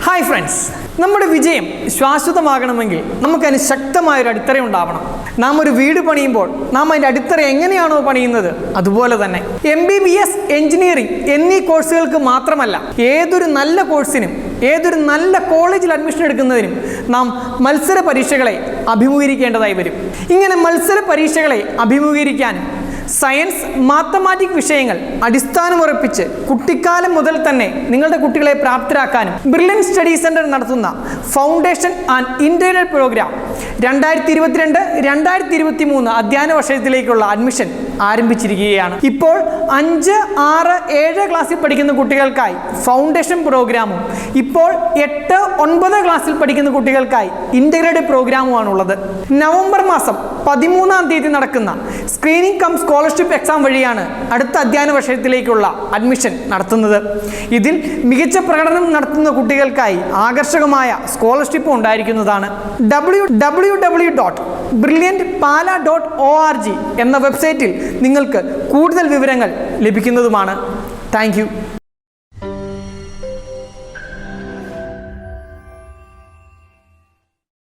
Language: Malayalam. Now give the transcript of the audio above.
ഹായ് ഫ്രണ്ട്സ്, നമ്മുടെ വിജയം ശാശ്വതമാകണമെങ്കിൽ നമുക്കതിന് ശക്തമായൊരു അടിത്തറ ഉണ്ടാവണം. നാം ഒരു വീട് പണിയുമ്പോൾ നാം അതിൻ്റെ അടിത്തറ എങ്ങനെയാണോ പണിയുന്നത്, അതുപോലെ തന്നെ MBBS, എഞ്ചിനീയറിംഗ് എന്നീ കോഴ്സുകൾക്ക് മാത്രമല്ല, ഏതൊരു നല്ല കോഴ്സിനും ഏതൊരു നല്ല കോളേജിൽ അഡ്മിഷൻ എടുക്കുന്നതിനും നാം മത്സര പരീക്ഷകളെ അഭിമുഖീകരിക്കേണ്ടതായി വരും. ഇങ്ങനെ മത്സര പരീക്ഷകളെ അഭിമുഖീകരിക്കാനും സയൻസ്, മാത്തമാറ്റിക്സ് വിഷയങ്ങൾ അടിസ്ഥാനമുറപ്പിച്ച് കുട്ടിക്കാലം മുതൽ തന്നെ നിങ്ങളുടെ കുട്ടികളെ പ്രാപ്തരാക്കാനും ബ്രില്യൻ സ്റ്റഡി സെന്റർ നടത്തുന്ന ഫൗണ്ടേഷൻ ആൻഡ് ഇന്റഗ്രൽ പ്രോഗ്രാം 2022-2023 അധ്യയന വർഷത്തിലേക്കുള്ള അഡ്മിഷൻ ആരംഭിച്ചിരിക്കുകയാണ്. ഇപ്പോൾ 5, 6, 7 ക്ലാസ്സിൽ പഠിക്കുന്ന കുട്ടികൾക്കായി ഫൗണ്ടേഷൻ പ്രോഗ്രാമും ഇപ്പോൾ 8, 9 ക്ലാസ്സിൽ പഠിക്കുന്ന കുട്ടികൾക്കായി ഇന്റഗ്രേറ്റഡ് പ്രോഗ്രാമുമാണുള്ളത്. നവംബർ മാസം 13-ാം തീയതി നടക്കുന്ന സ്ക്രീനിംഗ് കം സ്കോളർഷിപ്പ് എക്സാം വഴിയാണ് അടുത്ത അധ്യയന വർഷത്തിലേക്കുള്ള അഡ്മിഷൻ നടത്തുന്നത്. ഇതിൽ മികച്ച പ്രകടനം നടത്തുന്ന കുട്ടികൾക്കായി ആകർഷകമായ സ്കോളർഷിപ്പ് ഉണ്ടായിരിക്കുന്നതാണ്. www.brilliantpala.org എന്ന വെബ്സൈറ്റിൽ നിങ്ങൾക്ക് കൂടുതൽ വിവരങ്ങൾ ലഭിക്കുന്നതുമാണ്. Thank you.